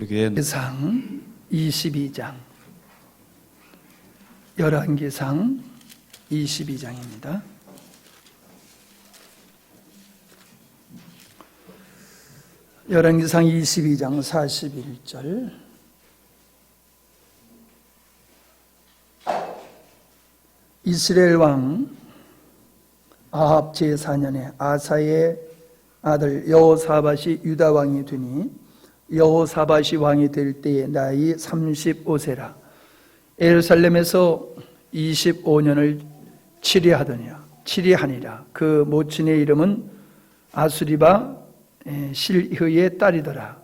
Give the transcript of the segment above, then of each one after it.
우리 교회 상 22장, 열왕기상 22장입니다. 열왕기상 22장 41절. 이스라엘 왕 아합 제4년에 아사의 아들 여호사밧이 유다 왕이 되니 여호사밧이 왕이 될 때에 나이 35세라. 예루살렘에서 25년을 치리하니라. 그 모친의 이름은 아수리바 실흐의 딸이더라.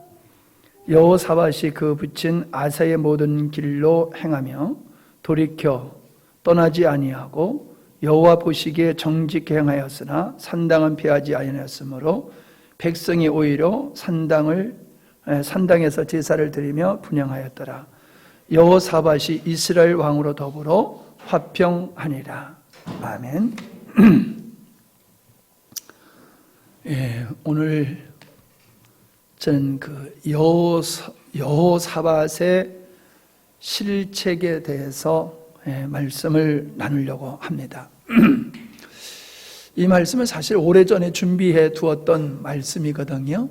여호사밧이 그 붙인 아사의 모든 길로 행하며 돌이켜 떠나지 아니하고 여호와 보시기에 정직히 행하였으나 산당은 피하지 아니하였으므로 백성이 오히려 산당에서 제사를 드리며 분향하였더라. 여호사밧이 이스라엘 왕으로 더불어 화평하니라. 아멘. 오늘 저는 그 여호사밧의 실책에 대해서 말씀을 나누려고 합니다. 이 말씀은 사실 오래전에 준비해 두었던 말씀이거든요.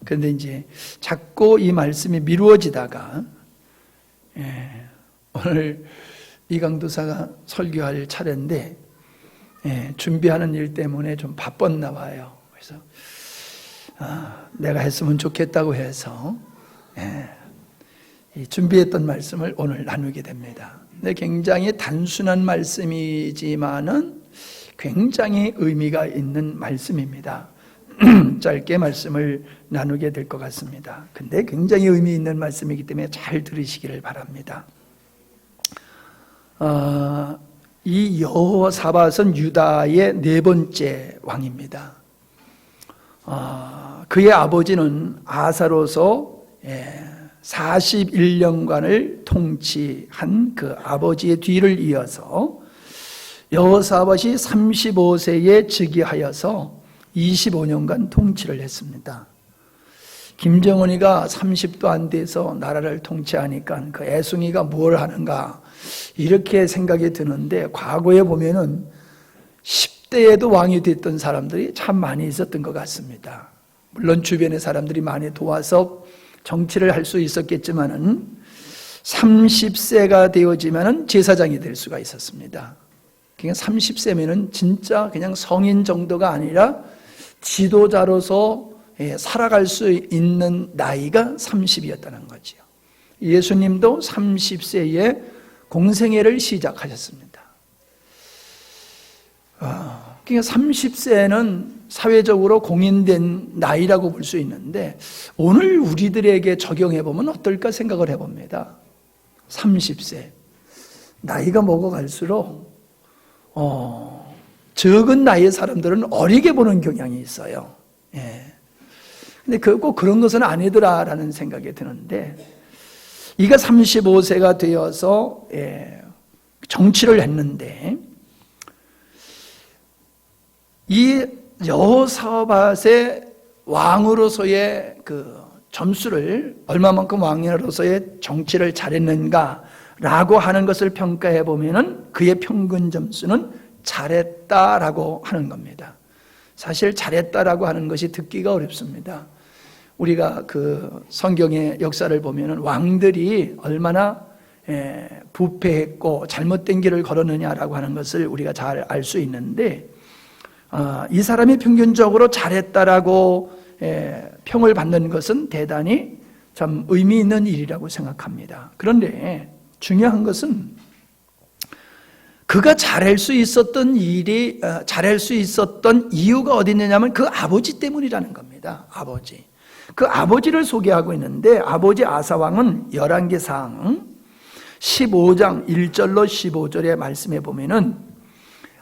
그런데 이제 자꾸 이 말씀이 미루어지다가 오늘 이강도사가 설교할 차례인데 준비하는 일 때문에 좀 바빴나 봐요. 그래서 내가 했으면 좋겠다고 해서 준비했던 말씀을 오늘 나누게 됩니다. 근데 굉장히 단순한 말씀이지만은 굉장히 의미가 있는 말씀입니다. 짧게 말씀을 나누게 될 것 같습니다. 근데 굉장히 의미 있는 말씀이기 때문에 잘 들으시기를 바랍니다. 이 여호사밧은 유다의 네 번째 왕입니다. 그의 아버지는 아사로서 41년간을 통치한 그 아버지의 뒤를 이어서 여호사밧이 35세에 즉위하여서 25년간 통치를 했습니다. 김정은이가 30도 안 돼서 나라를 통치하니까 그 애송이가 뭘 하는가 이렇게 생각이 드는데, 과거에 보면은 10대에도 왕이 됐던 사람들이 참 많이 있었던 것 같습니다. 물론 주변의 사람들이 많이 도와서 정치를 할 수 있었겠지만은 30세가 되어지면은 제사장이 될 수가 있었습니다. 그러니까 30세면은 진짜 그냥 성인 정도가 아니라 지도자로서 살아갈 수 있는 나이가 30이었다는 거죠. 예수님도 30세에 공생애를 시작하셨습니다. 그러니까 30세는 사회적으로 공인된 나이라고 볼 수 있는데, 오늘 우리들에게 적용해 보면 어떨까 생각을 해봅니다. 30세 나이가 먹어갈수록 적은 나이의 사람들은 어리게 보는 경향이 있어요. 근데 꼭 그런 것은 아니더라라는 생각이 드는데, 이가 35세가 되어서 정치를 했는데, 이 여호사밧의 왕으로서의 그 점수를, 얼마만큼 왕으로서의 정치를 잘했는가라고 하는 것을 평가해 보면은 그의 평균 점수는 잘했다라고 하는 겁니다. 사실 잘했다라고 하는 것이 듣기가 어렵습니다. 우리가 그 성경의 역사를 보면은 왕들이 얼마나 부패했고 잘못된 길을 걸었느냐라고 하는 것을 우리가 잘 알 수 있는데, 이 사람이 평균적으로 잘했다라고 평을 받는 것은 대단히 참 의미 있는 일이라고 생각합니다. 그런데 중요한 것은 그가 잘할 수 있었던 이유가 어디 있느냐면 그 아버지 때문이라는 겁니다. 아버지. 그 아버지를 소개하고 있는데, 아버지 아사왕은 열왕기상 15장 1절로 15절의 말씀에 보면은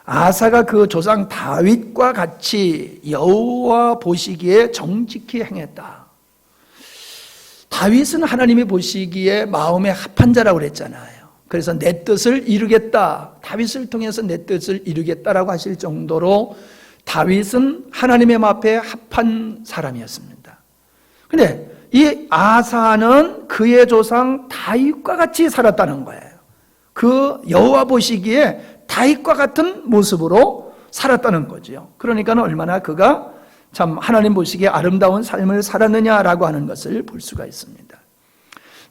아사가 그 조상 다윗과 같이 여호와 보시기에 정직히 행했다. 다윗은 하나님이 보시기에 마음에 합한 자라고 그랬잖아요. 그래서 내 뜻을 이루겠다, 다윗을 통해서 내 뜻을 이루겠다라고 하실 정도로 다윗은 하나님의 앞에 합한 사람이었습니다. 근데 이 아사는 그의 조상 다윗과 같이 살았다는 거예요. 그 여호와 보시기에 다윗과 같은 모습으로 살았다는 거죠. 그러니까 얼마나 그가 참 하나님 보시기에 아름다운 삶을 살았느냐라고 하는 것을 볼 수가 있습니다.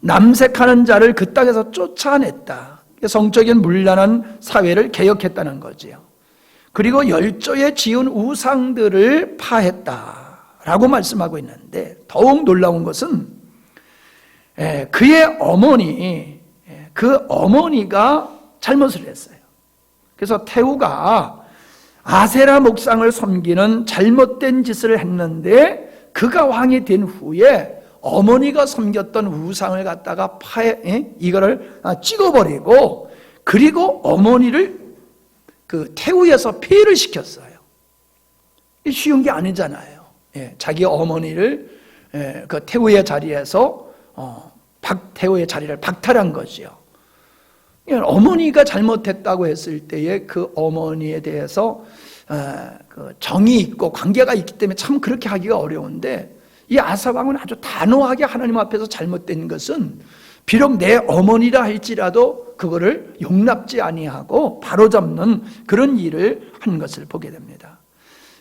남색하는 자를 그 땅에서 쫓아냈다. 성적인 문란한 사회를 개혁했다는 거지요. 그리고 열조에 지은 우상들을 파했다라고 말씀하고 있는데, 더욱 놀라운 것은 그의 어머니가 잘못을 했어요. 그래서 태후가 아세라 목상을 섬기는 잘못된 짓을 했는데, 그가 왕이 된 후에 어머니가 섬겼던 우상을 갖다가 이거를 찍어버리고, 그리고 어머니를 그 태후에서 폐위를 시켰어요. 쉬운 게 아니잖아요. 자기 어머니를 그 태후의 자리에서 태후의 자리를 박탈한 거죠. 어머니가 잘못했다고 했을 때에 그 어머니에 대해서 그 정이 있고 관계가 있기 때문에 참 그렇게 하기가 어려운데, 이 아사 왕은 아주 단호하게 하나님 앞에서 잘못된 것은 비록 내 어머니라 할지라도 그거를 용납지 아니하고 바로잡는 그런 일을 한 것을 보게 됩니다.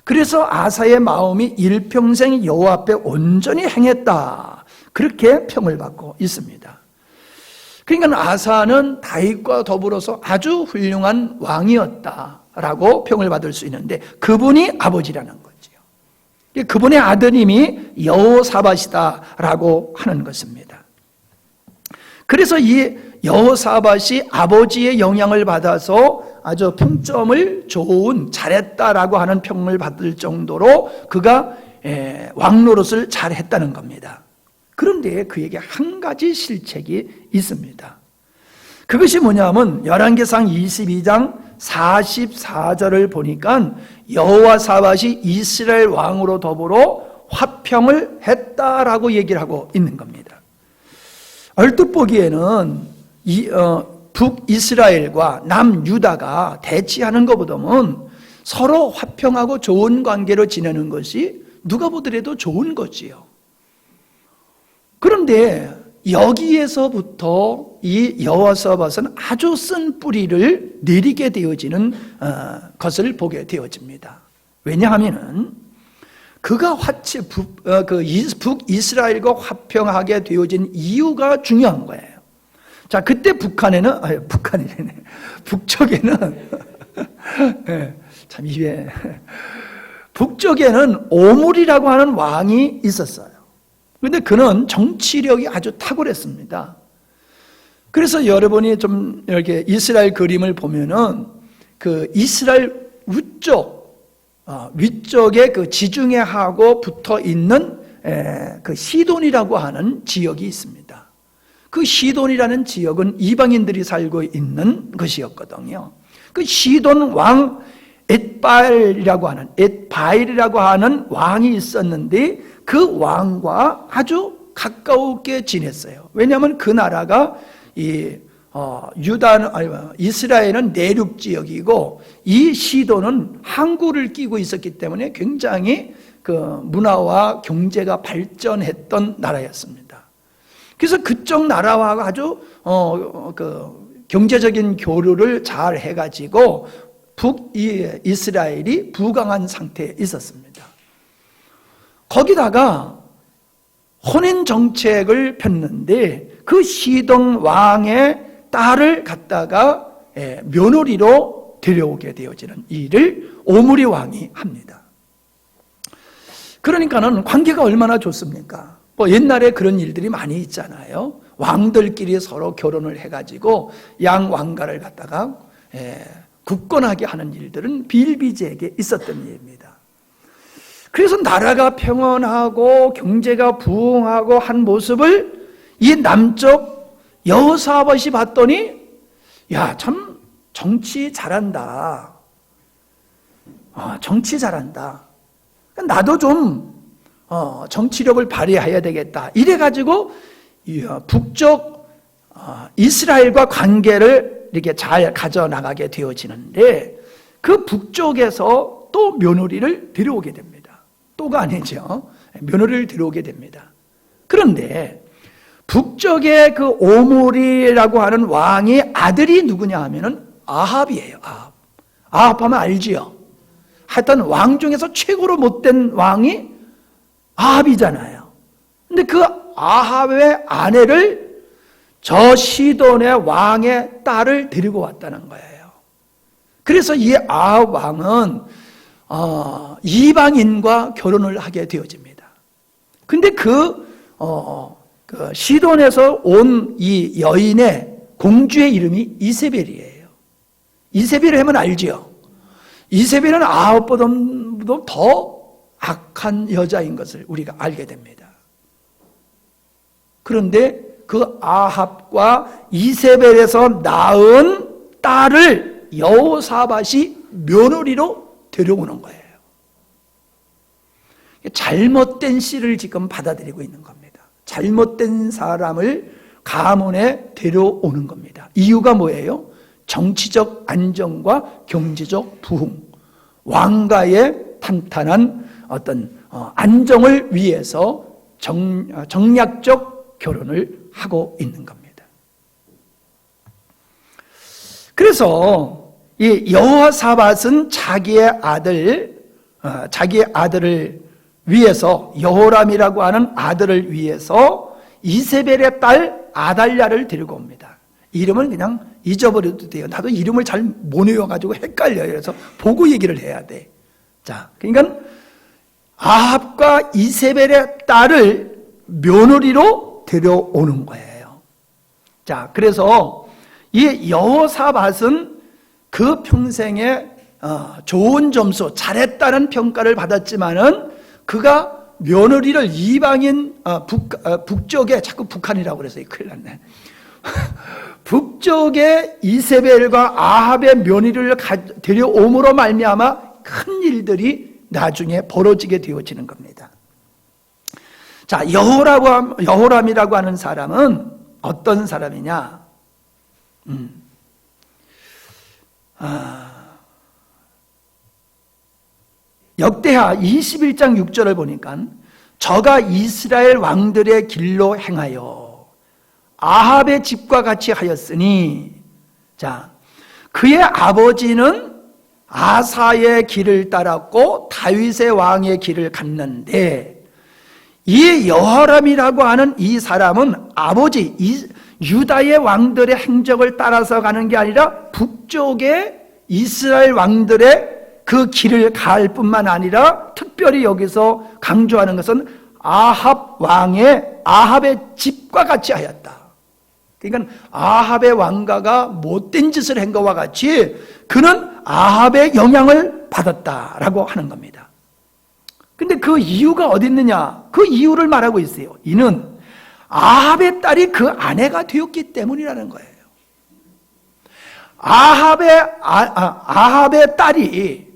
그래서 아사의 마음이 일평생 여호와 앞에 온전히 행했다, 그렇게 평을 받고 있습니다. 그러니까 아사는 다윗과 더불어서 아주 훌륭한 왕이었다라고 평을 받을 수 있는데, 그분이 아버지라는 거지요. 그분의 아드님이 여호사밧이다라고 하는 것입니다. 그래서 이 여호사밧이 아버지의 영향을 받아서 아주 평점을 좋은, 잘했다라고 하는 평을 받을 정도로 그가 왕노릇을 잘했다는 겁니다. 그런데 그에게 한 가지 실책이 있습니다. 그것이 뭐냐면 열왕기상 22장 44절을 보니까 여호사밧이 이스라엘 왕으로 더불어 화평을 했다라고 얘기를 하고 있는 겁니다. 얼뜻 보기에는 북이스라엘과 남유다가 대치하는 것보다는 서로 화평하고 좋은 관계로 지내는 것이 누가 보더라도 좋은 거지요. 그런데 여기에서부터 이 여호사밧은 아주 쓴 뿌리를 내리게 되어지는 것을 보게 되어집니다. 왜냐하면은 그가 북이스라엘과 화평하게 되어진 이유가 중요한 거예요. 자, 그때 북쪽에는 참 이게 북쪽에는 오므리라고 하는 왕이 있었어요. 그런데 그는 정치력이 아주 탁월했습니다. 그래서 여러분이 좀 이렇게 이스라엘 그림을 보면은 그 이스라엘 위쪽에 그 지중해 하고 붙어 있는 그 시돈이라고 하는 지역이 있습니다. 그 시돈이라는 지역은 이방인들이 살고 있는 것이었거든요. 그 시돈 왕 엣바일이라고 하는 왕이 있었는데, 그 왕과 아주 가까우게 지냈어요. 왜냐하면 그 나라가 이스라엘은 내륙 지역이고 이 시돈은 항구를 끼고 있었기 때문에 굉장히 그 문화와 경제가 발전했던 나라였습니다. 그래서 그쪽 나라와 아주 그 경제적인 교류를 잘 해가지고 북이스라엘이 부강한 상태에 있었습니다. 거기다가 혼인 정책을 폈는데, 그 시돈 왕의 딸을 갖다가 며느리로 데려오게 되어지는 일을 오므리 왕이 합니다. 그러니까는 관계가 얼마나 좋습니까? 뭐 옛날에 그런 일들이 많이 있잖아요. 왕들끼리 서로 결혼을 해가지고 양 왕가를 갖다가 굳건하게 하는 일들은 비일비재하게 있었던 일입니다. 그래서 나라가 평온하고 경제가 부흥하고 한 모습을 이 남쪽 여호사밧이 봤더니, 야, 참 정치 잘한다. 정치 잘한다. 나도 좀 정치력을 발휘해야 되겠다. 이래가지고 북쪽 이스라엘과 관계를 이렇게 잘 가져나가게 되어지는데, 그 북쪽에서 또 며느리를 데려오게 됩니다. 또가 아니죠. 며느리를 데려오게 됩니다. 그런데 북쪽의 그 오므리라고 하는 왕의 아들이 누구냐 하면은 아합이에요. 아합 하면 알지요? 하여튼 왕 중에서 최고로 못된 왕이 아합이잖아요. 근데 그 아합의 아내를 저 시돈의 왕의 딸을 데리고 왔다는 거예요. 그래서 이 아합 왕은 이방인과 결혼을 하게 되어집니다. 근데 그 시돈에서 온 이 여인의 공주의 이름이 이세벨이에요. 이세벨을 하면 알지요? 이세벨은 아합보다도 더 악한 여자인 것을 우리가 알게 됩니다. 그런데 그 아합과 이세벨에서 낳은 딸을 여호사밧이 며느리로 데려오는 거예요. 잘못된 씨를 지금 받아들이고 있는 겁니다. 잘못된 사람을 가문에 데려오는 겁니다. 이유가 뭐예요? 정치적 안정과 경제적 부흥, 왕가의 탄탄한 어떤 안정을 위해서 정략적 결혼을 하고 있는 겁니다. 그래서 이 여호사밧은 자기의 아들을 위해서, 여호람이라고 하는 아들을 위해서 이세벨의 딸 아달랴를 데리고 옵니다. 이름을 그냥 잊어버려도 돼요. 나도 이름을 잘 못 외워가지고 헷갈려요. 그래서 보고 얘기를 해야 돼. 자, 그러니까 아합과 이세벨의 딸을 며느리로 데려오는 거예요. 자, 그래서 이 여호사밧은 그 평생에 좋은 점수, 잘했다는 평가를 받았지만은 그가 며느리를 이방인 북쪽에, 자꾸 북한이라고 그래서 큰일 났네. 북쪽에 이세벨과 아합의 며느리를 데려옴으로 말미암아 큰 일들이 나중에 벌어지게 되어지는 겁니다. 자, 여호람이라고 하는 사람은 어떤 사람이냐? 역대하 21장 6절을 보니까 저가 이스라엘 왕들의 길로 행하여 아합의 집과 같이 하였으니, 자, 그의 아버지는 아사의 길을 따랐고 다윗의 왕의 길을 갔는데, 이 여호람이라고 하는 이 사람은 아버지 유다의 왕들의 행적을 따라서 가는 게 아니라 북쪽의 이스라엘 왕들의 그 길을 갈 뿐만 아니라 특별히 여기서 강조하는 것은 아합의 집과 같이 하였다. 그러니까 아합의 왕가가 못된 짓을 한 것과 같이 그는 아합의 영향을 받았다라고 하는 겁니다. 근데 그 이유가 어디 있느냐? 그 이유를 말하고 있어요. 이는 아합의 딸이 그 아내가 되었기 때문이라는 거예요. 아합의 딸이,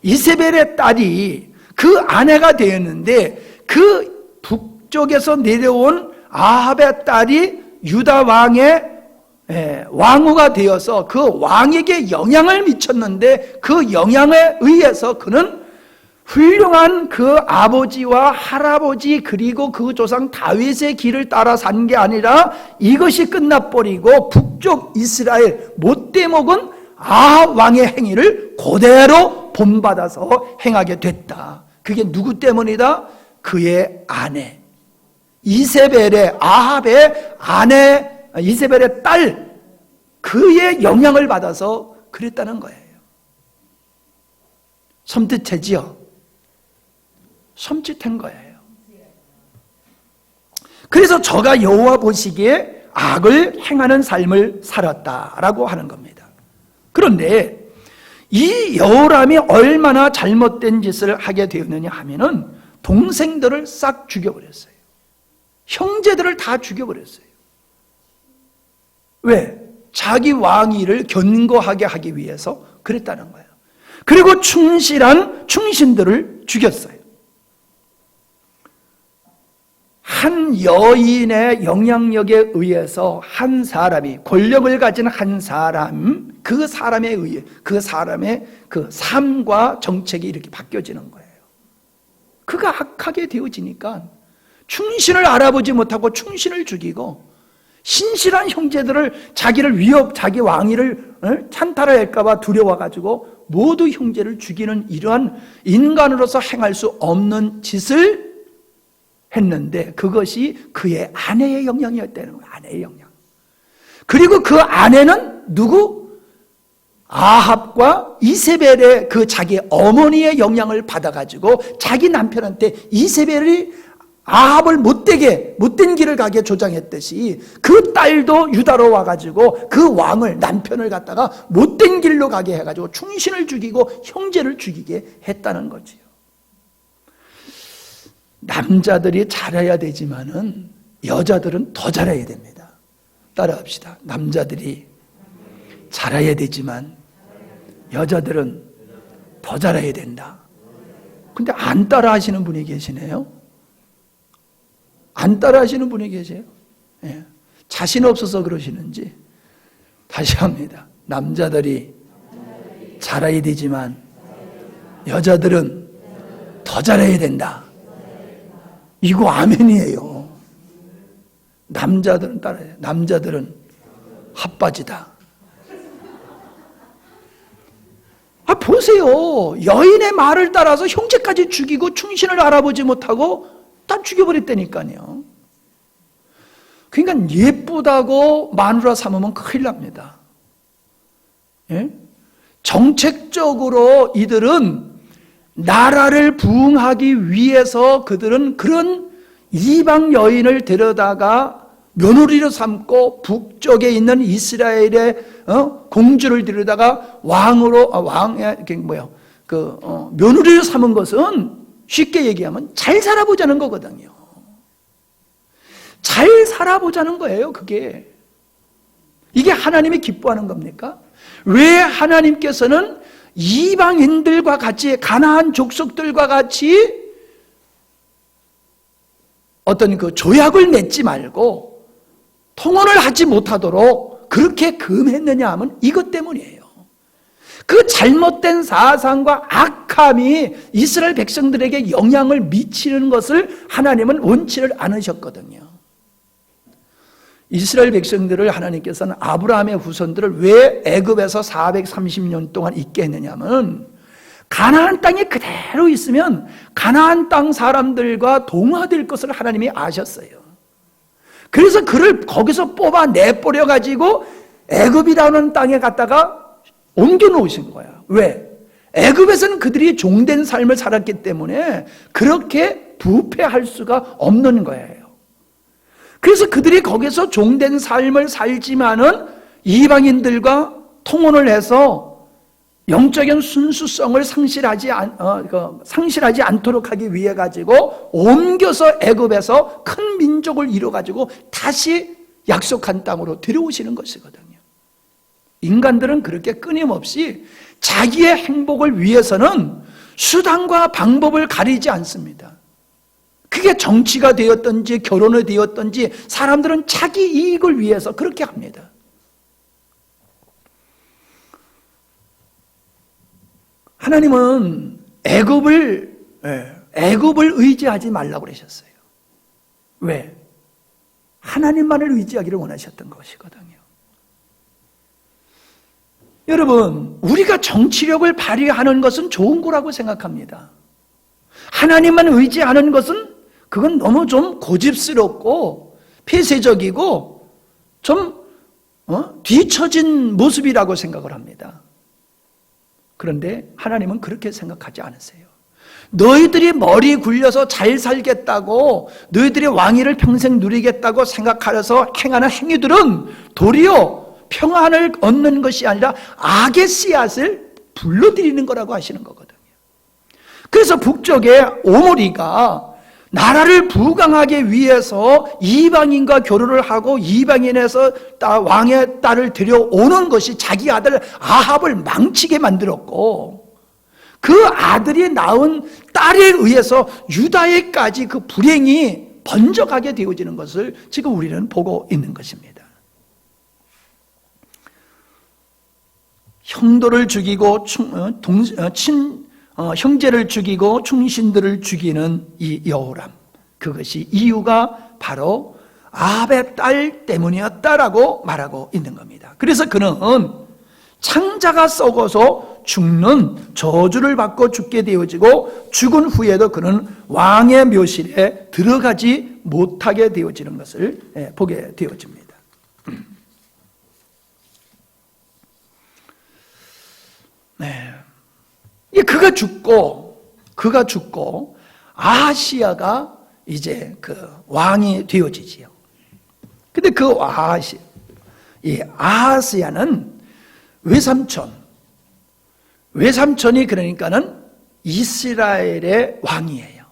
이세벨의 딸이 그 아내가 되었는데, 그 북쪽에서 내려온 아합의 딸이 유다 왕의 왕후가 되어서 그 왕에게 영향을 미쳤는데, 그 영향에 의해서 그는 훌륭한 그 아버지와 할아버지 그리고 그 조상 다윗의 길을 따라 산 게 아니라 이것이 끝나버리고 북쪽 이스라엘 못돼 먹은 아합 왕의 행위를 그대로 본받아서 행하게 됐다. 그게 누구 때문이다? 그의 아내 이세벨의, 아합의 아내 이세벨의 딸, 그의 영향을 받아서 그랬다는 거예요. 섬뜩하지요? 섬찟한 거예요. 그래서 저가 여호와 보시기에 악을 행하는 삶을 살았다라고 하는 겁니다. 그런데 이 여호람이 얼마나 잘못된 짓을 하게 되었느냐 하면은 동생들을 싹 죽여버렸어요. 형제들을 다 죽여버렸어요. 왜? 자기 왕위를 견고하게 하기 위해서 그랬다는 거예요. 그리고 충실한 충신들을 죽였어요. 한 여인의 영향력에 의해서 한 사람이, 권력을 가진 한 사람, 그 사람에 의해 그 사람의 그 삶과 정책이 이렇게 바뀌어지는 거예요. 그가 악하게 되어지니까 충신을 알아보지 못하고 충신을 죽이고 신실한 형제들을 자기 왕위를 찬탈할까 봐 두려워가지고 모두 형제를 죽이는 이러한 인간으로서 행할 수 없는 짓을 했는데 그것이 그의 아내의 영향이었다는 거예요. 아내의 영향. 그리고 그 아내는 누구? 아합과 이세벨의 그 자기 어머니의 영향을 받아가지고 자기 남편한테 이세벨이 아합을 못된 길을 가게 조장했듯이 그 딸도 유다로 와가지고 그 왕을, 남편을 갖다가 못된 길로 가게 해가지고 충신을 죽이고 형제를 죽이게 했다는 거지요. 남자들이 잘해야 되지만은 여자들은 더 잘해야 됩니다. 따라합시다. 남자들이 잘해야 되지만 여자들은 더 잘해야 된다. 근데 안 따라 하시는 분이 계시네요. 안 따라 하시는 분이 계세요. 예. 자신 없어서 그러시는지 다시 합니다. 남자들이 잘해야 되지만 여자들은 더 잘해야 된다. 이거 아멘이에요. 남자들은 따라해요. 남자들은 핫바지다. 보세요. 여인의 말을 따라서 형제까지 죽이고 충신을 알아보지 못하고 다 죽여버렸다니까요. 그러니까 예쁘다고 마누라 삼으면 큰일 납니다. 예? 정책적으로 이들은 나라를 부흥하기 위해서 그들은 그런 이방 여인을 데려다가 며느리로 삼고 북쪽에 있는 이스라엘의 공주를 데려다가 며느리로 삼은 것은 쉽게 얘기하면 잘 살아보자는 거거든요. 잘 살아보자는 거예요, 그게. 이게 하나님이 기뻐하는 겁니까? 왜 하나님께서는 이방인들과 같이, 가나안 족속들과 같이 어떤 그 조약을 맺지 말고 통혼을 하지 못하도록 그렇게 금했느냐 하면 이것 때문이에요. 그 잘못된 사상과 악함이 이스라엘 백성들에게 영향을 미치는 것을 하나님은 원치를 않으셨거든요. 이스라엘 백성들을 하나님께서는 아브라함의 후손들을 왜 애굽에서 430년 동안 있게 했느냐면 가나안 땅에 그대로 있으면 가나안 땅 사람들과 동화될 것을 하나님이 아셨어요. 그래서 그를 거기서 뽑아내버려 가지고 애굽이라는 땅에 갔다가 옮겨 놓으신 거야. 왜? 애굽에서는 그들이 종된 삶을 살았기 때문에 그렇게 부패할 수가 없는 거예요. 그래서 그들이 거기서 종된 삶을 살지만은 이방인들과 통혼을 해서 영적인 순수성을 상실하지 않도록 하기 위해 가지고 옮겨서 애굽에서 큰 민족을 이뤄 가지고 다시 약속한 땅으로 들여오시는 것이거든요. 인간들은 그렇게 끊임없이 자기의 행복을 위해서는 수단과 방법을 가리지 않습니다. 그게 정치가 되었든지 결혼이 되었든지 사람들은 자기 이익을 위해서 그렇게 합니다. 하나님은 애굽을 의지하지 말라고 그러셨어요. 왜? 하나님만을 의지하기를 원하셨던 것이거든요. 여러분, 우리가 정치력을 발휘하는 것은 좋은 거라고 생각합니다. 하나님만 의지하는 것은 그건 너무 좀 고집스럽고 폐쇄적이고 좀 뒤처진 모습이라고 생각을 합니다. 그런데 하나님은 그렇게 생각하지 않으세요. 너희들이 머리 굴려서 잘 살겠다고, 너희들이 왕위를 평생 누리겠다고 생각하여서 행하는 행위들은 도리어 평안을 얻는 것이 아니라 악의 씨앗을 불러들이는 거라고 하시는 거거든요. 그래서 북쪽에 오므리가 나라를 부강하기 위해서 이방인과 결혼을 하고 이방인에서 왕의 딸을 들여오는 것이 자기 아들 아합을 망치게 만들었고, 그 아들이 낳은 딸에 의해서 유다에까지 그 불행이 번져가게 되어지는 것을 지금 우리는 보고 있는 것입니다. 형도를 죽이고 형제를 죽이고 충신들을 죽이는 이 여호람, 그것이 이유가 바로 아합의 딸 때문이었다라고 말하고 있는 겁니다. 그래서 그는 창자가 썩어서 죽는 저주를 받고 죽게 되어지고 죽은 후에도 그는 왕의 묘실에 들어가지 못하게 되어지는 것을 보게 되어집니다. 네. 그가 죽고 아하시야가 이제 그 왕이 되어지지요. 근데 그 아하시야는 외삼촌이 그러니까는 이스라엘의 왕이에요.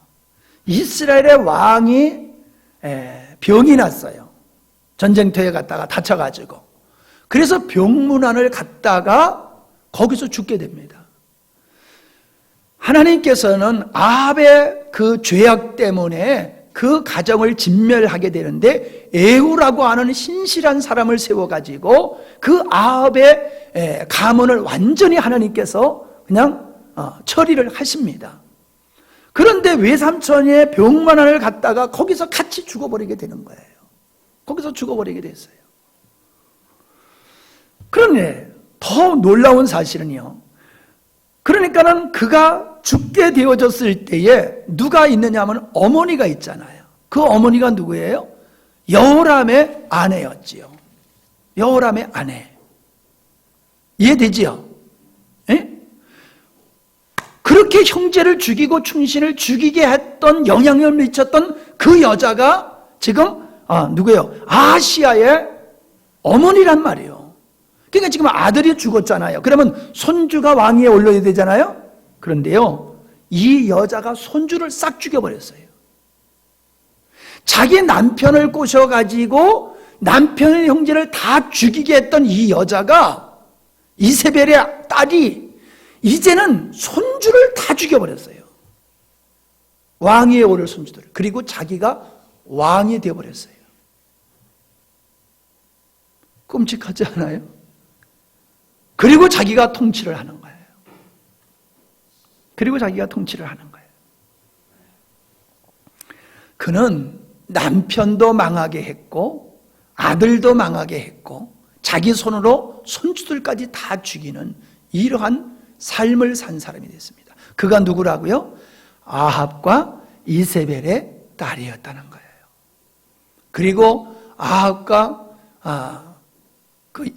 이스라엘의 왕이 병이 났어요. 전쟁터에 갔다가 다쳐가지고. 그래서 병문안을 갔다가 거기서 죽게 됩니다. 하나님께서는 아합의 그 죄악 때문에 그 가정을 진멸하게 되는데 에후라고 하는 신실한 사람을 세워가지고 그 아합의 가문을 완전히 하나님께서 그냥 처리를 하십니다. 그런데 외삼촌의 병문안을 갔다가 거기서 같이 죽어버리게 되는 거예요. 거기서 죽어버리게 됐어요. 그런데 더 놀라운 사실은요, 그러니까는 그가 죽게 되어졌을 때에 누가 있느냐 하면 어머니가 있잖아요. 그 어머니가 누구예요? 여호람의 아내였지요. 여호람의 아내. 이해되지요? 예? 그렇게 형제를 죽이고 충신을 죽이게 했던, 영향을 미쳤던 그 여자가 지금 누구예요? 아하시야의 어머니란 말이에요. 그러니까 지금 아들이 죽었잖아요. 그러면 손주가 왕위에 올려야 되잖아요. 그런데요, 이 여자가 손주를 싹 죽여버렸어요. 자기 남편을 꼬셔가지고 남편의 형제를 다 죽이게 했던 이 여자가, 이세벨의 딸이 이제는 손주를 다 죽여버렸어요. 왕위에 오를 손주들. 그리고 자기가 왕이 되어버렸어요. 끔찍하지 않아요? 그리고 자기가 통치를 하는 거예요. 그는 남편도 망하게 했고 아들도 망하게 했고 자기 손으로 손주들까지 다 죽이는 이러한 삶을 산 사람이 됐습니다. 그가 누구라고요? 아합과 이세벨의 딸이었다는 거예요. 그리고 아합과 그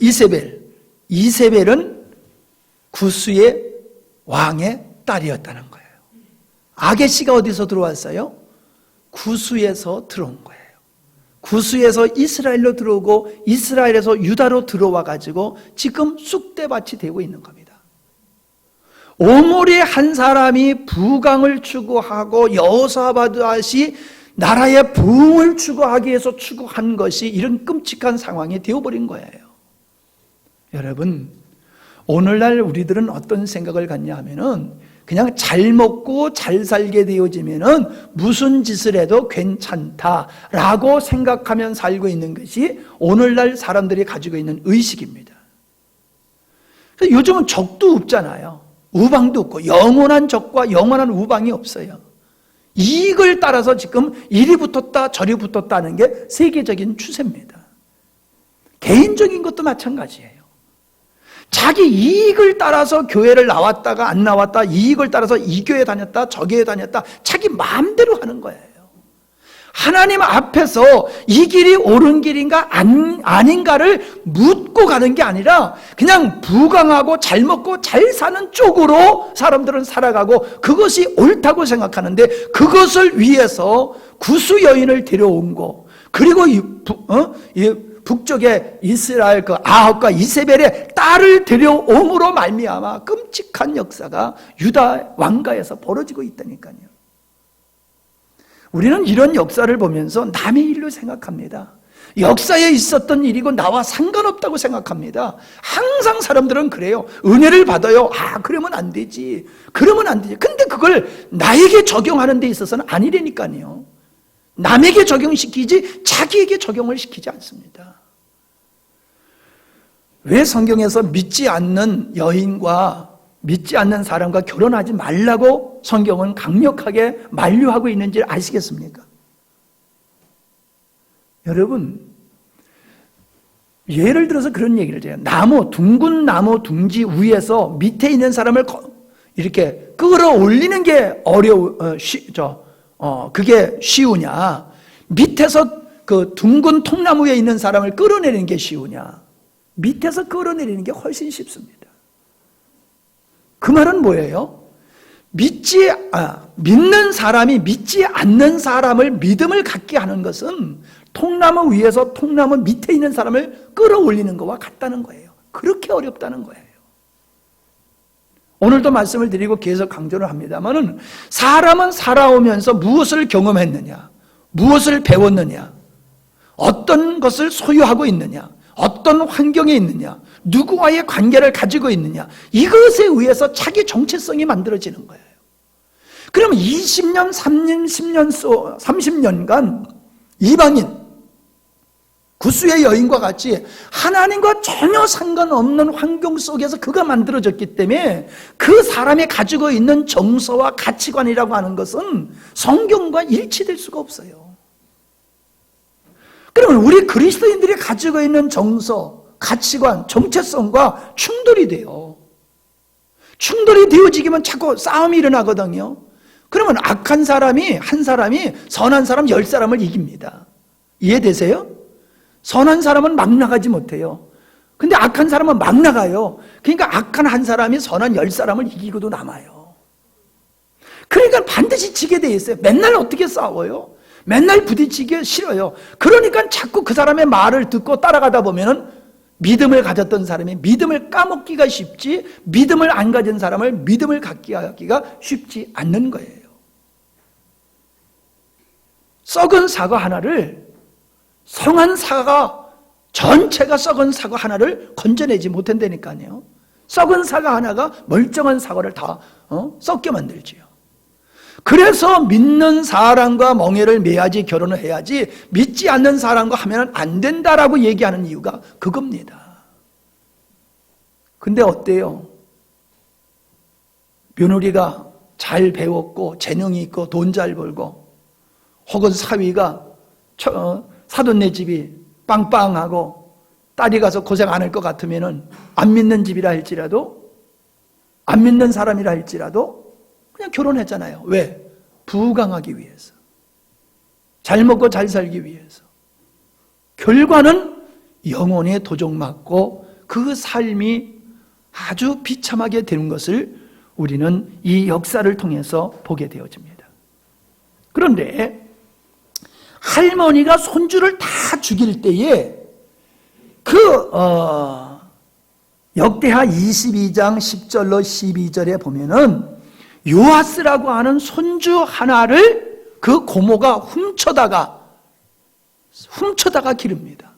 이세벨은 구스의 왕의 딸이었다는 거예요. 아게시가 어디서 들어왔어요? 구스에서 들어온 거예요. 구스에서 이스라엘로 들어오고 이스라엘에서 유다로 들어와 가지고 지금 쑥대밭이 되고 있는 겁니다. 오므리 한 사람이 부강을 추구하고 여호사밧이 나라의 부흥을 추구하기 위해서 추구한 것이 이런 끔찍한 상황이 되어버린 거예요. 여러분, 오늘날 우리들은 어떤 생각을 갖냐 하면은 그냥 잘 먹고 잘 살게 되어지면은 무슨 짓을 해도 괜찮다라고 생각하면 살고 있는 것이 오늘날 사람들이 가지고 있는 의식입니다. 요즘은 적도 없잖아요. 우방도 없고 영원한 적과 영원한 우방이 없어요. 이익을 따라서 지금 이리 붙었다 저리 붙었다는 게 세계적인 추세입니다. 개인적인 것도 마찬가지예요. 자기 이익을 따라서 교회를 나왔다가 안 나왔다, 이익을 따라서 이 교회 다녔다 저 교회 다녔다, 자기 마음대로 하는 거예요. 하나님 앞에서 이 길이 옳은 길인가 아닌가를 묻고 가는 게 아니라 그냥 부강하고 잘 먹고 잘 사는 쪽으로 사람들은 살아가고 그것이 옳다고 생각하는데, 그것을 위해서 구스 여인을 데려온 거, 그리고 북쪽에 이스라엘 그 아합과 이세벨의 딸을 데려옴으로 말미암아 끔찍한 역사가 유다 왕가에서 벌어지고 있다니까요. 우리는 이런 역사를 보면서 남의 일로 생각합니다. 역사에 있었던 일이고 나와 상관없다고 생각합니다. 항상 사람들은 그래요. 은혜를 받아요. 그러면 안 되지. 그러면 안 되지. 근데 그걸 나에게 적용하는 데 있어서는 아니라니까요. 남에게 적용시키지 자기에게 적용을 시키지 않습니다. 왜 성경에서 믿지 않는 여인과 믿지 않는 사람과 결혼하지 말라고 성경은 강력하게 만류하고 있는지 아시겠습니까? 여러분, 예를 들어서 그런 얘기를 해요. 둥근 나무 둥지 위에서 밑에 있는 사람을 이렇게 끌어올리는 게 그게 쉬우냐? 밑에서 그 둥근 통나무 위에 있는 사람을 끌어내리는 게 쉬우냐? 밑에서 끌어내리는 게 훨씬 쉽습니다. 그 말은 뭐예요? 믿는 사람이 믿지 않는 사람을 믿음을 갖게 하는 것은 통나무 위에서 통나무 밑에 있는 사람을 끌어올리는 것과 같다는 거예요. 그렇게 어렵다는 거예요. 오늘도 말씀을 드리고 계속 강조를 합니다만은 사람은 살아오면서 무엇을 경험했느냐, 무엇을 배웠느냐, 어떤 것을 소유하고 있느냐, 어떤 환경에 있느냐, 누구와의 관계를 가지고 있느냐, 이것에 의해서 자기 정체성이 만들어지는 거예요. 그러면 20년, 30년간 이방인, 구수의 여인과 같이 하나님과 전혀 상관없는 환경 속에서 그가 만들어졌기 때문에 그 사람이 가지고 있는 정서와 가치관이라고 하는 것은 성경과 일치될 수가 없어요. 그러면 우리 그리스도인들이 가지고 있는 정서, 가치관, 정체성과 충돌이 돼요. 충돌이 되어지기면 자꾸 싸움이 일어나거든요. 그러면 악한 사람이 한 사람이 선한 사람 10사람을 이깁니다. 이해되세요? 선한 사람은 막 나가지 못해요. 근데 악한 사람은 막 나가요. 그러니까 악한 한 사람이 선한 10사람을 이기고도 남아요. 그러니까 반드시 지게 돼 있어요. 맨날 어떻게 싸워요? 맨날 부딪히기 싫어요. 그러니까 자꾸 그 사람의 말을 듣고 따라가다 보면은 믿음을 가졌던 사람이 믿음을 까먹기가 쉽지, 믿음을 안 가진 사람을 믿음을 갖게 하기가 쉽지 않는 거예요. 썩은 사과 하나를, 성한 사과 전체가 썩은 사과 하나를 건져내지 못한다니까요. 썩은 사과 하나가 멀쩡한 사과를 다 썩게 만들지요. 그래서 믿는 사람과 멍에를 매야지, 결혼을 해야지, 믿지 않는 사람과 하면 안 된다라고 얘기하는 이유가 그겁니다. 근데 어때요? 며느리가 잘 배웠고 재능이 있고 돈 잘 벌고, 혹은 사위가 사돈네 집이 빵빵하고 딸이 가서 고생 안 할 것 같으면은 안 믿는 집이라 할지라도, 안 믿는 사람이라 할지라도 그냥 결혼했잖아요. 왜? 부강하기 위해서, 잘 먹고 잘 살기 위해서. 결과는 영혼에 도적맞고 그 삶이 아주 비참하게 되는 것을 우리는 이 역사를 통해서 보게 되어집니다. 그런데 할머니가 손주를 다 죽일 때에 역대하 22장 10절로 12절에 보면은 요아스라고 하는 손주 하나를 그 고모가 훔쳐다가 기릅니다.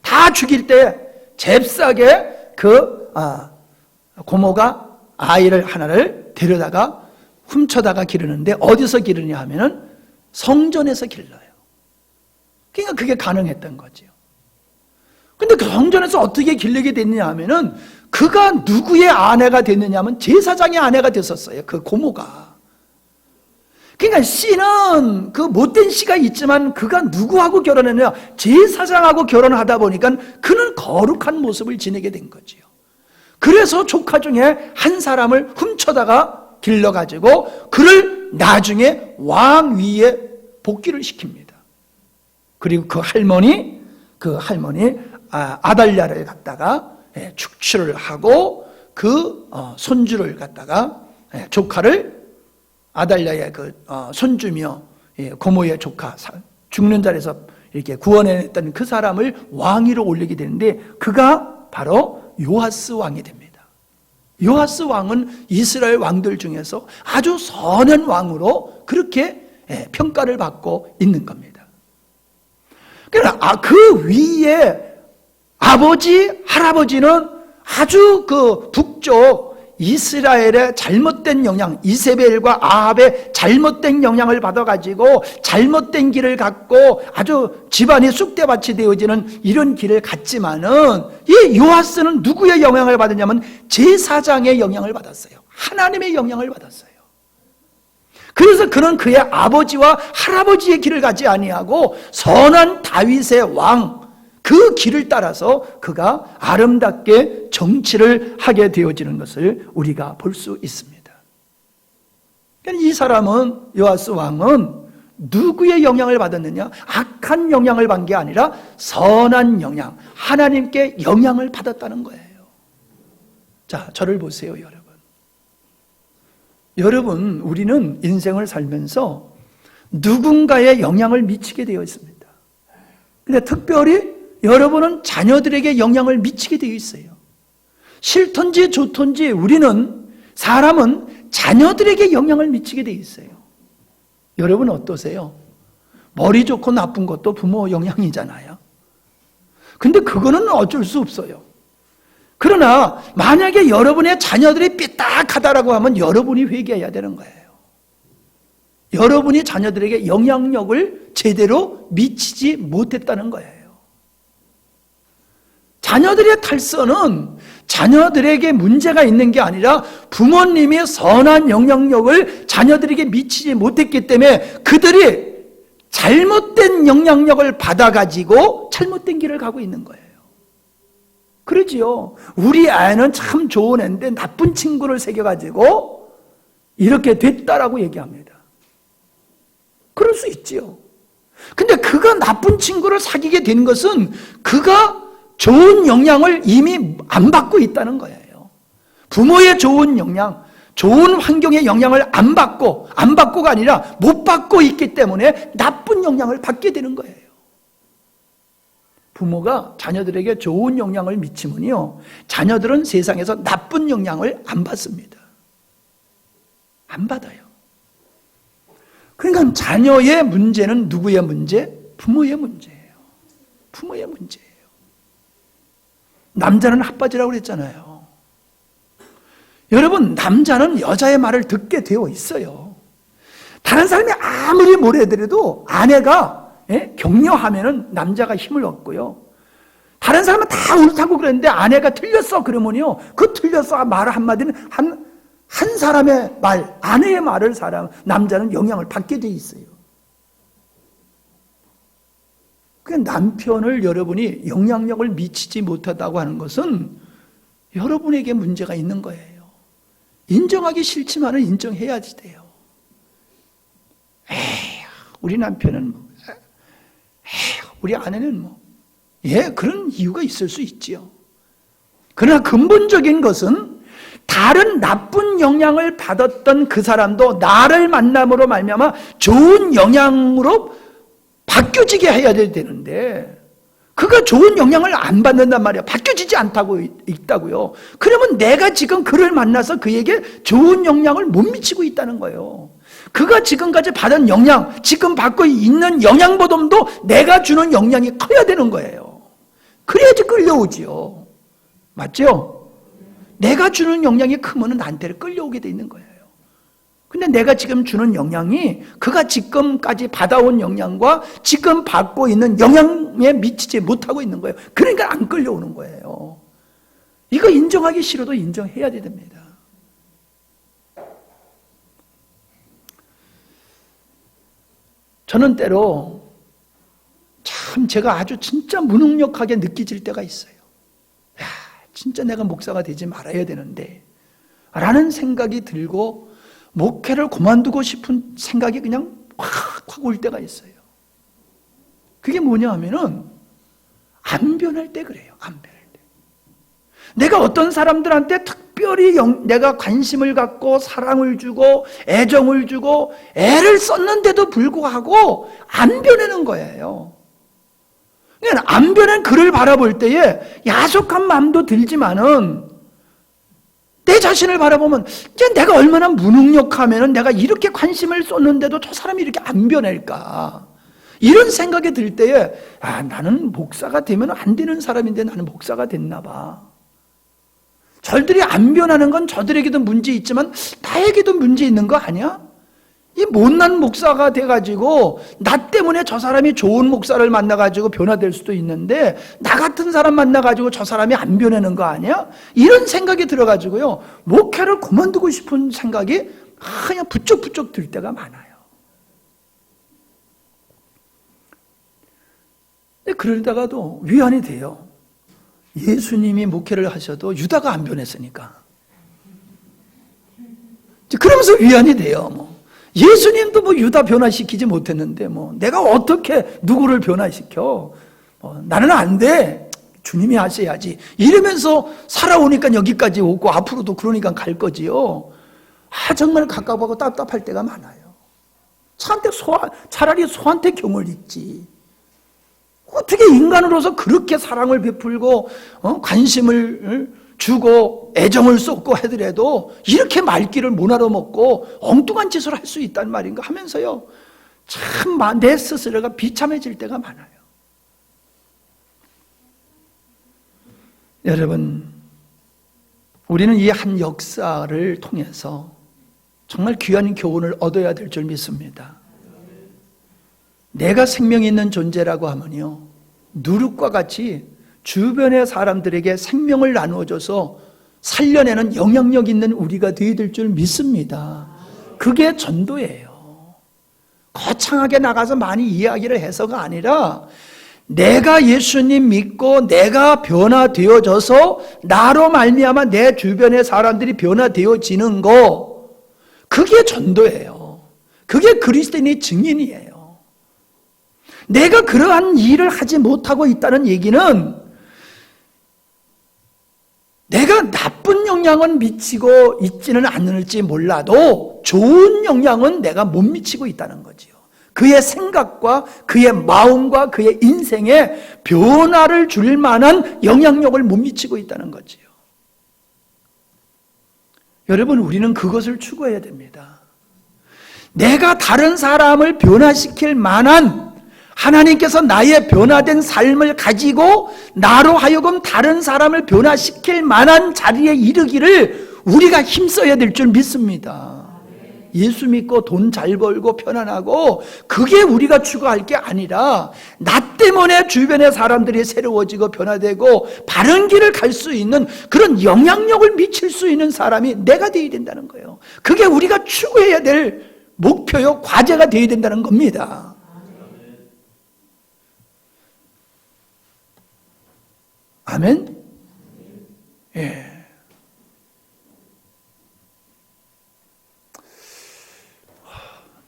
다 죽일 때 잽싸게 고모가 아이를 하나를 데려다가 훔쳐다가 기르는데, 어디서 기르냐 하면은 성전에서 길러요. 그러니까 그게 가능했던 거죠. 근데 그 성전에서 어떻게 길르게 됐느냐 하면은 그가 누구의 아내가 됐느냐 하면 제사장의 아내가 됐었어요. 그 고모가. 그러니까 씨는 그 못된 씨가 있지만 그가 누구하고 결혼했느냐, 제사장하고 결혼하다 보니까 그는 거룩한 모습을 지내게 된 거지요. 그래서 조카 중에 한 사람을 훔쳐다가 길러가지고 그를 나중에 왕 위에 복귀를 시킵니다. 그리고 그 할머니 아달랴를 갖다가 축출을 하고 그 손주를 갖다가 조카를 아달랴의 그 손주며 고모의 조카, 죽는 자리에서 이렇게 구원해냈던 그 사람을 왕위로 올리게 되는데, 그가 바로 요아스 왕이 됩니다. 요아스 왕은 이스라엘 왕들 중에서 아주 선한 왕으로 그렇게 평가를 받고 있는 겁니다. 그러나 그 위에 아버지, 할아버지는 아주 그 북쪽 이스라엘의 잘못된 영향, 이세벨과 아합의 잘못된 영향을 받아가지고 잘못된 길을 갖고 아주 집안이 쑥대밭이 되어지는 이런 길을 갔지만은, 이 요아스는 누구의 영향을 받았냐면 제사장의 영향을 받았어요. 하나님의 영향을 받았어요. 그래서 그는 그의 아버지와 할아버지의 길을 가지 아니하고 선한 다윗의 왕 그 길을 따라서 그가 아름답게 정치를 하게 되어지는 것을 우리가 볼 수 있습니다. 이 사람은, 요아스 왕은 누구의 영향을 받았느냐? 악한 영향을 받은 게 아니라 선한 영향, 하나님께 영향을 받았다는 거예요. 자, 저를 보세요, 여러분. 여러분, 우리는 인생을 살면서 누군가의 영향을 미치게 되어 있습니다. 근데 특별히 여러분은 자녀들에게 영향을 미치게 되어 있어요. 싫던지 좋던지 사람은 자녀들에게 영향을 미치게 되어 있어요. 여러분 어떠세요? 머리 좋고 나쁜 것도 부모 영향이잖아요. 근데 그거는 어쩔 수 없어요. 그러나 만약에 여러분의 자녀들이 삐딱하다라고 하면 여러분이 회개해야 되는 거예요. 여러분이 자녀들에게 영향력을 제대로 미치지 못했다는 거예요. 자녀들의 탈선은 자녀들에게 문제가 있는 게 아니라 부모님이 선한 영향력을 자녀들에게 미치지 못했기 때문에 그들이 잘못된 영향력을 받아가지고 잘못된 길을 가고 있는 거예요. 그러지요. 우리 아이는 참 좋은 애인데 나쁜 친구를 새겨가지고 이렇게 됐다라고 얘기합니다. 그럴 수 있지요. 근데 그가 나쁜 친구를 사귀게 된 것은 그가 좋은 영향을 이미 안 받고 있다는 거예요. 부모의 좋은 영향, 좋은 환경의 영향을 안 받고가 아니라 못 받고 있기 때문에 나쁜 영향을 받게 되는 거예요. 부모가 자녀들에게 좋은 영향을 미치면요, 자녀들은 세상에서 나쁜 영향을 안 받습니다. 안 받아요. 그러니까 자녀의 문제는 누구의 문제? 부모의 문제예요. 부모의 문제예요. 남자는 핫바지라고 그랬잖아요. 여러분, 남자는 여자의 말을 듣게 되어 있어요. 다른 사람이 아무리 뭐래더라도 아내가 격려하면은 남자가 힘을 얻고요. 다른 사람은 다 옳다고 그랬는데 아내가 틀렸어 그러면요, 그 틀렸어 말 한마디는 한 사람의 말, 아내의 말을 남자는 영향을 받게 돼 있어요. 그 남편을 여러분이 영향력을 미치지 못하다고 하는 것은 여러분에게 문제가 있는 거예요. 인정하기 싫지만은 인정해야지 돼요. 우리 남편은 우리 아내는 그런 이유가 있을 수 있지요. 그러나 근본적인 것은 다른 나쁜 영향을 받았던 그 사람도 나를 만남으로 말미암아 좋은 영향으로 바뀌어지게 해야 되는데 그가 좋은 영향을 안 받는단 말이야. 바뀌어지지 않다고 있다고요. 그러면 내가 지금 그를 만나서 그에게 좋은 영향을 못 미치고 있다는 거예요. 그가 지금까지 받은 영향, 지금 받고 있는 영향보다도 내가 주는 영향이 커야 되는 거예요. 그래야지 끌려오지요. 맞죠? 내가 주는 영향이 크면 나한테 끌려오게 돼 있는 거예요. 근데 내가 지금 주는 영향이 그가 지금까지 받아온 영향과 지금 받고 있는 영향에 미치지 못하고 있는 거예요. 그러니까 안 끌려오는 거예요. 이거 인정하기 싫어도 인정해야 됩니다. 저는 때로 참 제가 아주 진짜 무능력하게 느껴질 때가 있어요. 야, 진짜 내가 목사가 되지 말아야 되는데 라는 생각이 들고 목회를 그만두고 싶은 생각이 그냥 확 올 때가 있어요. 그게 뭐냐 하면은 안 변할 때 그래요. 안 변할 때. 내가 어떤 사람들한테 특별히 내가 관심을 갖고 사랑을 주고 애정을 주고 애를 썼는데도 불구하고 안 변하는 거예요. 그러니까 안 변한 그를 바라볼 때에 야속한 마음도 들지만은 내 자신을 바라보면 내가 얼마나 무능력하면 내가 이렇게 관심을 쏟는데도 저 사람이 이렇게 안 변할까, 이런 생각이 들 때에 나는 목사가 되면 안 되는 사람인데 나는 목사가 됐나 봐. 저들이 안 변하는 건 저들에게도 문제 있지만 나에게도 문제 있는 거 아니야? 이 못난 목사가 돼가지고 나 때문에 저 사람이 좋은 목사를 만나가지고 변화될 수도 있는데 나 같은 사람 만나가지고 저 사람이 안 변하는 거 아니야? 이런 생각이 들어가지고요, 목회를 그만두고 싶은 생각이 그냥 부쩍부쩍 들 때가 많아요. 근데 그러다가도 위안이 돼요. 예수님이 목회를 하셔도 유다가 안 변했으니까. 그러면서 위안이 돼요. 예수님도 유다 변화시키지 못했는데 내가 어떻게 누구를 변화시켜? 나는 안 돼. 주님이 하셔야지. 이러면서 살아오니까 여기까지 오고 앞으로도 그러니까 갈 거지요. 정말 가깝고 답답할 때가 많아요. 차라리 소한테 경을 읽지. 어떻게 인간으로서 그렇게 사랑을 베풀고 관심을 주고 애정을 쏟고 하더라도 이렇게 말귀를 못 알아먹고 엉뚱한 짓을 할 수 있단 말인가 하면서요, 참 내 스스로가 비참해질 때가 많아요. 여러분, 우리는 이 한 역사를 통해서 정말 귀한 교훈을 얻어야 될 줄 믿습니다. 내가 생명이 있는 존재라고 하면요, 누룩과 같이 주변의 사람들에게 생명을 나누어줘서 살려내는 영향력 있는 우리가 되어야 될 줄 믿습니다. 그게 전도예요. 거창하게 나가서 많이 이야기를 해서가 아니라 내가 예수님 믿고 내가 변화되어져서 나로 말미암아 내 주변의 사람들이 변화되어지는 거, 그게 전도예요. 그게 그리스도인의 증인이에요. 내가 그러한 일을 하지 못하고 있다는 얘기는 내가 나쁜 영향은 미치고 있지는 않을지 몰라도 좋은 영향은 내가 못 미치고 있다는 거지요. 그의 생각과 그의 마음과 그의 인생에 변화를 줄 만한 영향력을 못 미치고 있다는 거지요. 여러분, 우리는 그것을 추구해야 됩니다. 내가 다른 사람을 변화시킬 만한, 하나님께서 나의 변화된 삶을 가지고 나로 하여금 다른 사람을 변화시킬 만한 자리에 이르기를 우리가 힘써야 될 줄 믿습니다. 예수 믿고 돈 잘 벌고 편안하고 그게 우리가 추구할 게 아니라 나 때문에 주변의 사람들이 새로워지고 변화되고 바른 길을 갈 수 있는 그런 영향력을 미칠 수 있는 사람이 내가 되어야 된다는 거예요. 그게 우리가 추구해야 될 목표요, 과제가 되어야 된다는 겁니다. 아멘? 예.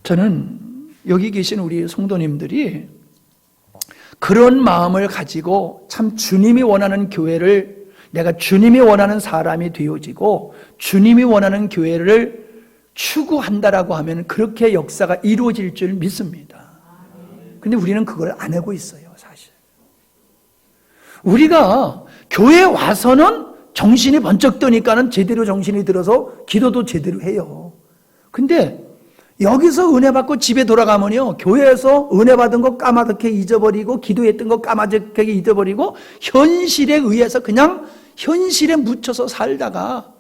저는 여기 계신 우리 성도님들이 그런 마음을 가지고 참 주님이 원하는 교회를, 내가 주님이 원하는 사람이 되어지고 주님이 원하는 교회를 추구한다라고 하면 그렇게 역사가 이루어질 줄 믿습니다. 근데 우리는 그걸 안 하고 있어요, 사실. 우리가 교회에 와서는 정신이 번쩍 뜨니까는 제대로 정신이 들어서 기도도 제대로 해요. 근데 여기서 은혜 받고 집에 돌아가면요, 교회에서 은혜 받은 거 까마득하게 잊어버리고 기도했던 거 까마득하게 잊어버리고 현실에 의해서 그냥 현실에 묻혀서 살다가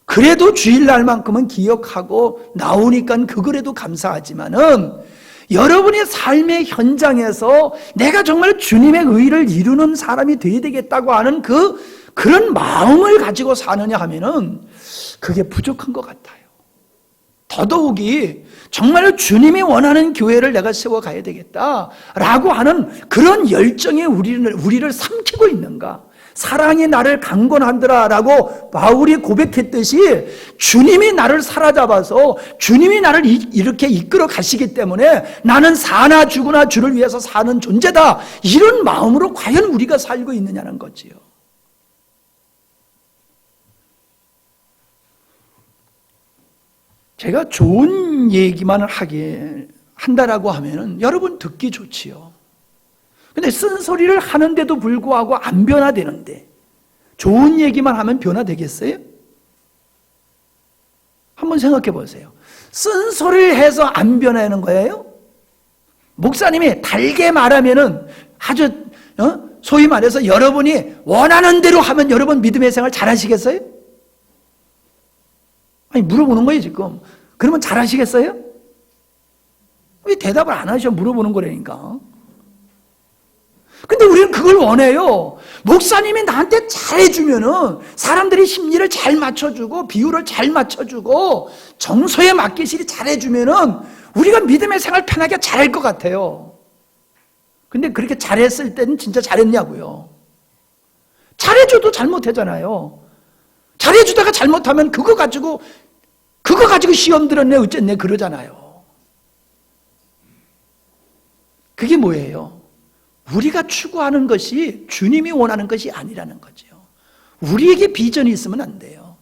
그래도 주일날만큼은 기억하고 나오니까 그거라도 감사하지만은 여러분의 삶의 현장에서 내가 정말 주님의 의를 이루는 사람이 되어야 되겠다고 하는 그런 마음을 가지고 사느냐 하면은 그게 부족한 것 같아요. 더더욱이 정말 주님이 원하는 교회를 내가 세워가야 되겠다라고 하는 그런 열정이 우리를 삼키고 있는가? 사랑이 나를 강권하더라라고 바울이 고백했듯이 주님이 나를 사로잡아서 주님이 나를 이렇게 이끌어 가시기 때문에 나는 사나 죽으나 주를 위해서 사는 존재다, 이런 마음으로 과연 우리가 살고 있느냐는 거지요. 제가 좋은 얘기만 한다라고 하면은 여러분 듣기 좋지요. 근데 쓴소리를 하는데도 불구하고 안 변화되는데 좋은 얘기만 하면 변화되겠어요? 한번 생각해 보세요. 쓴소리를 해서 안 변하는 거예요? 목사님이 달게 말하면은 아주 소위 말해서 여러분이 원하는 대로 하면 여러분 믿음의 생활 잘하시겠어요? 아니, 물어보는 거예요 지금. 그러면 잘하시겠어요? 왜 대답을 안 하셔? 물어보는 거라니까. 근데 우리는 그걸 원해요. 목사님이 나한테 잘해주면은 사람들이 심리를 잘 맞춰주고 비율을 잘 맞춰주고 정서에 맞게 잘해주면은 우리가 믿음의 생활 편하게 잘할 것 같아요. 근데 그렇게 잘했을 때는 진짜 잘했냐고요. 잘해줘도 잘못하잖아요. 잘해주다가 잘못하면 그거 가지고 시험 들었네 어쨌네 그러잖아요. 그게 뭐예요? 우리가 추구하는 것이 주님이 원하는 것이 아니라는 거죠. 우리에게 비전이 있으면 안 돼요.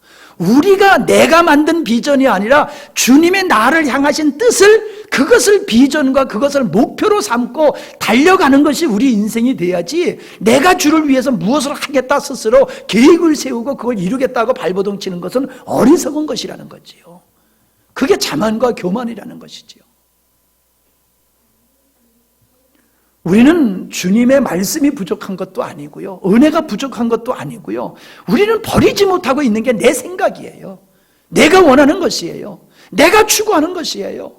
내가 만든 비전이 아니라 주님의 나를 향하신 뜻을, 그것을 비전과 그것을 목표로 삼고 달려가는 것이 우리 인생이 돼야지, 내가 주를 위해서 무엇을 하겠다 스스로 계획을 세우고 그걸 이루겠다고 발버둥 치는 것은 어리석은 것이라는 거지요. 그게 자만과 교만이라는 것이지요. 우리는 주님의 말씀이 부족한 것도 아니고요, 은혜가 부족한 것도 아니고요, 우리는 버리지 못하고 있는 게 내 생각이에요. 내가 원하는 것이에요. 내가 추구하는 것이에요.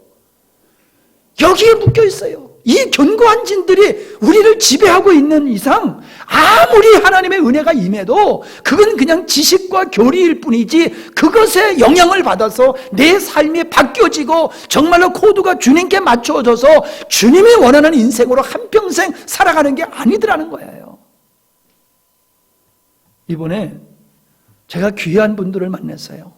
여기에 묶여 있어요. 이 견고한 진들이 우리를 지배하고 있는 이상 아무리 하나님의 은혜가 임해도 그건 그냥 지식과 교리일 뿐이지, 그것에 영향을 받아서 내 삶이 바뀌어지고 정말로 코드가 주님께 맞춰져서 주님이 원하는 인생으로 한평생 살아가는 게 아니더라는 거예요. 이번에 제가 귀한 분들을 만났어요.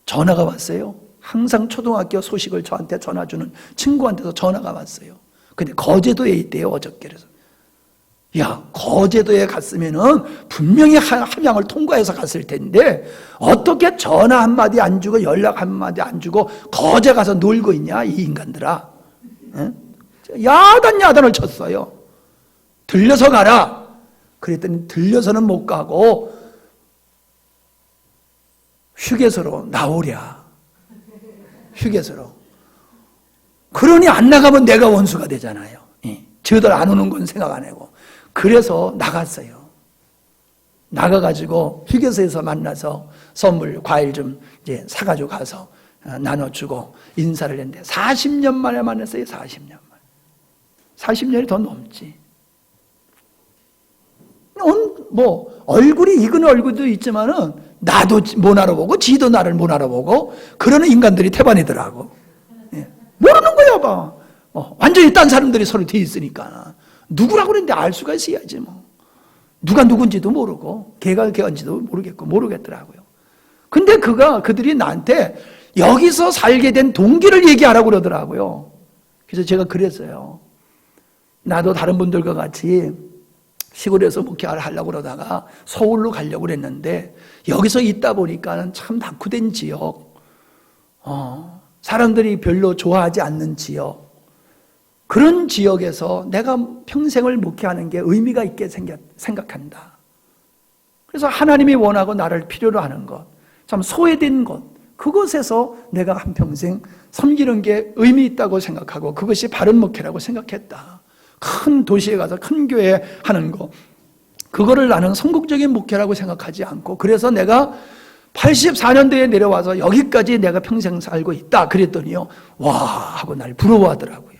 전화가 왔어요. 항상 초등학교 소식을 저한테 전화주는 친구한테서 전화가 왔어요. 근데 거제도에 있대요, 어저께. 그래서 야, 거제도에 갔으면은 분명히 함양을 통과해서 갔을 텐데 어떻게 전화 한마디 안 주고 연락 한마디 안 주고 거제 가서 놀고 있냐 이 인간들아. 응? 야단을 쳤어요. 들려서 가라. 그랬더니 들려서는 못 가고 휴게소로 나오랴. 휴게소로. 그러니 안 나가면 내가 원수가 되잖아요. 저들 안 오는 건 생각 안 하고. 그래서 나갔어요. 나가가지고 휴게소에서 만나서 선물, 과일 좀 이제 사가지고 가서 나눠주고 인사를 했는데 40년 만에 만났어요. 40년 만에. 40년이 더 넘지. 뭐 얼굴이 익은 얼굴도 있지만은 나도 못 알아보고 지도 나를 못 알아보고 그러는 인간들이 태반이더라고. 모르는 거야 봐. 완전히 딴 사람들이 서로 뒤에 있으니까 누구라고 그랬는데 알 수가 있어야지 뭐. 누가 누군지도 모르고 걔가 걔인지도 모르겠더라고요. 근데 그들이 나한테 여기서 살게 된 동기를 얘기하라고 그러더라고요. 그래서 제가 그랬어요. 나도 다른 분들과 같이 시골에서 목회를 하려고 그러다가 서울로 가려고 그랬는데 여기서 있다 보니까 참 낙후된 지역, 사람들이 별로 좋아하지 않는 지역, 그런 지역에서 내가 평생을 목회하는 게 의미가 있게 생각한다. 그래서 하나님이 원하고 나를 필요로 하는 것, 참 소외된 것, 그것에서 내가 한평생 섬기는 게 의미 있다고 생각하고 그것이 바른 목회라고 생각했다. 큰 도시에 가서 큰 교회 하는 거, 그거를 나는 성공적인 목회라고 생각하지 않고, 그래서 내가 84년도에 내려와서 여기까지 내가 평생 살고 있다 그랬더니요, 와 하고 날 부러워하더라고요.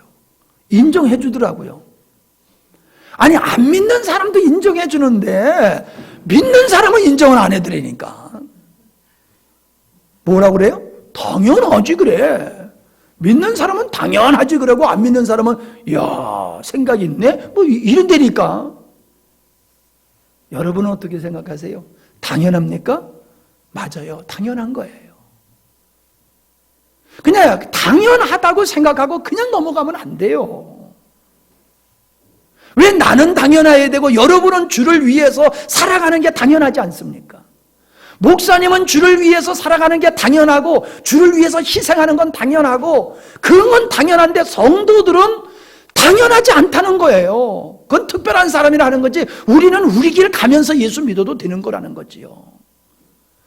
인정해 주더라고요. 아니 안 믿는 사람도 인정해 주는데 믿는 사람은 인정을 안 해드리니까 뭐라고 그래요? 당연하지 그래. 믿는 사람은 당연하지 그러고 안 믿는 사람은 이야 생각이 있네 뭐 이런다니까. 여러분은 어떻게 생각하세요? 당연합니까? 맞아요. 당연한 거예요. 그냥 당연하다고 생각하고 그냥 넘어가면 안 돼요. 왜 나는 당연해야 되고 여러분은 주를 위해서 살아가는 게 당연하지 않습니까? 목사님은 주를 위해서 살아가는 게 당연하고 주를 위해서 희생하는 건 당연하고 그런 건 당연한데 성도들은 당연하지 않다는 거예요. 그건 특별한 사람이라 하는 거지 우리는 우리 길 가면서 예수 믿어도 되는 거라는 거지요.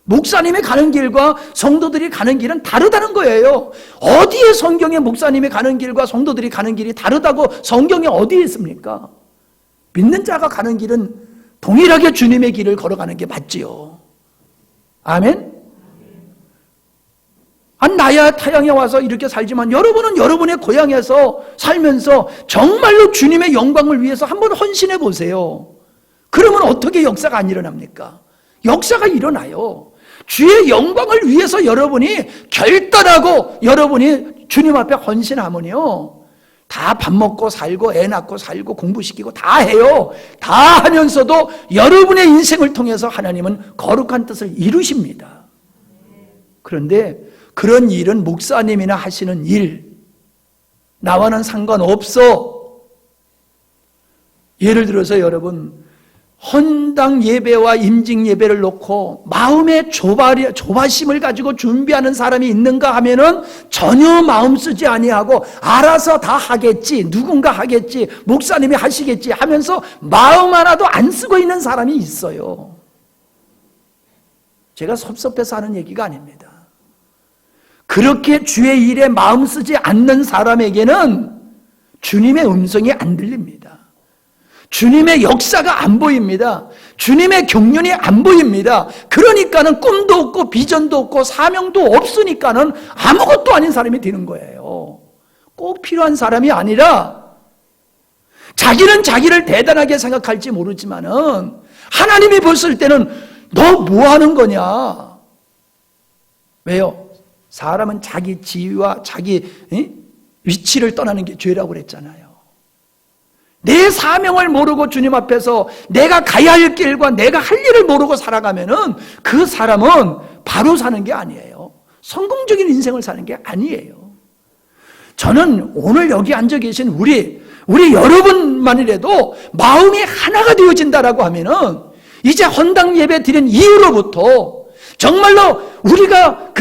목사님이 가는 길과 성도들이 가는 길은 다르다는 거예요. 어디에 성경에 목사님이 가는 길과 성도들이 가는 길이 다르다고 성경에 어디에 있습니까? 믿는 자가 가는 길은 동일하게 주님의 길을 걸어가는 게 맞지요. 아멘? 나야 타향에 와서 이렇게 살지만 여러분은 여러분의 고향에서 살면서 정말로 주님의 영광을 위해서 한번 헌신해 보세요. 그러면 어떻게 역사가 안 일어납니까? 역사가 일어나요. 주의 영광을 위해서 여러분이 결단하고 여러분이 주님 앞에 헌신하면요, 다 밥 먹고 살고 애 낳고 살고 공부시키고 다 해요. 다 하면서도 여러분의 인생을 통해서 하나님은 거룩한 뜻을 이루십니다. 그런데 그런 일은 목사님이나 하시는 일, 나와는 상관없어. 예를 들어서 여러분, 헌당 예배와 임직 예배를 놓고 마음의 조바심을 가지고 준비하는 사람이 있는가 하면은 전혀 마음 쓰지 아니하고 알아서 다 하겠지, 누군가 하겠지, 목사님이 하시겠지 하면서 마음 하나도 안 쓰고 있는 사람이 있어요. 제가 섭섭해서 하는 얘기가 아닙니다. 그렇게 주의 일에 마음 쓰지 않는 사람에게는 주님의 음성이 안 들립니다. 주님의 역사가 안 보입니다. 주님의 경륜이 안 보입니다. 그러니까는 꿈도 없고 비전도 없고 사명도 없으니까는 아무것도 아닌 사람이 되는 거예요. 꼭 필요한 사람이 아니라 자기는 자기를 대단하게 생각할지 모르지만은 하나님이 봤을 때는 너 뭐 하는 거냐? 왜요? 사람은 자기 지위와 자기 위치를 떠나는 게 죄라고 그랬잖아요. 내 사명을 모르고 주님 앞에서 내가 가야 할 길과 내가 할 일을 모르고 살아가면은 그 사람은 바로 사는 게 아니에요. 성공적인 인생을 사는 게 아니에요. 저는 오늘 여기 앉아 계신 우리 여러분만이라도 마음이 하나가 되어진다라고 하면은 이제 헌당 예배 드린 이후로부터 정말로 우리가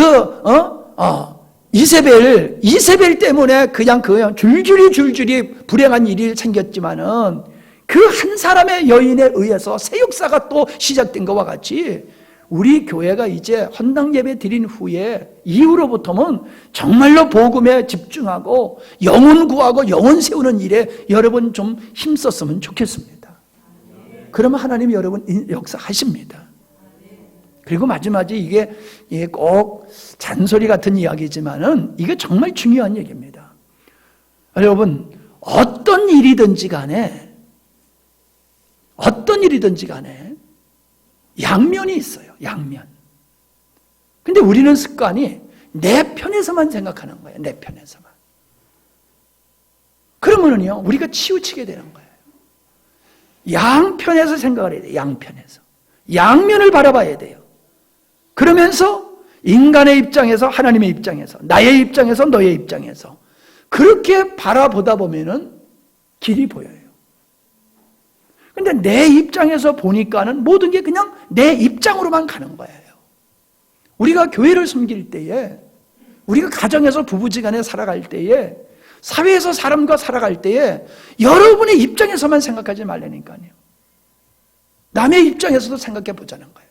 이세벨 때문에 그냥 줄줄이 불행한 일이 생겼지만은 그 한 사람의 여인에 의해서 새 역사가 또 시작된 것과 같이 우리 교회가 이제 헌당 예배 드린 후에 이후로부터는 정말로 복음에 집중하고 영혼 구하고 영혼 세우는 일에 여러분 좀 힘썼으면 좋겠습니다. 그러면 하나님이 여러분 역사하십니다. 그리고 마지막에 이게 꼭 잔소리 같은 이야기지만은 이게 정말 중요한 얘기입니다. 여러분, 어떤 일이든지 간에 양면이 있어요. 양면. 근데 우리는 습관이 내 편에서만 생각하는 거예요. 내 편에서만. 그러면은요, 우리가 치우치게 되는 거예요. 양편에서 생각을 해야 돼요. 양편에서. 양면을 바라봐야 돼요. 그러면서 인간의 입장에서 하나님의 입장에서 나의 입장에서 너의 입장에서 그렇게 바라보다 보면은 길이 보여요. 근데 내 입장에서 보니까는 모든 게 그냥 내 입장으로만 가는 거예요. 우리가 교회를 섬길 때에, 우리가 가정에서 부부지간에 살아갈 때에, 사회에서 사람과 살아갈 때에 여러분의 입장에서만 생각하지 말라니까요. 남의 입장에서도 생각해 보자는 거예요.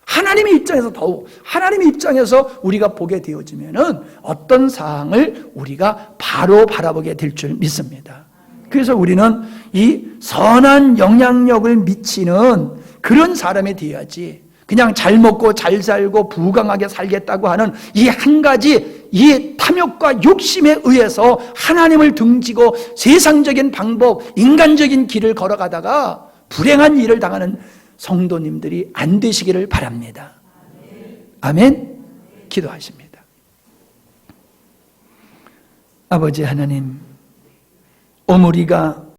하나님의 입장에서 더욱 하나님의 입장에서 우리가 보게 되어지면은 어떤 사항을 우리가 바로 바라보게 될 줄 믿습니다. 그래서 우리는 이 선한 영향력을 미치는 그런 사람이 되어야지, 그냥 잘 먹고 잘 살고 부강하게 살겠다고 하는 이 한 가지 이 탐욕과 욕심에 의해서 하나님을 등지고 세상적인 방법, 인간적인 길을 걸어가다가 불행한 일을 당하는 성도님들이 안 되시기를 바랍니다. 아멘? 기도하십니다. 아버지 하나님, 오늘 우리가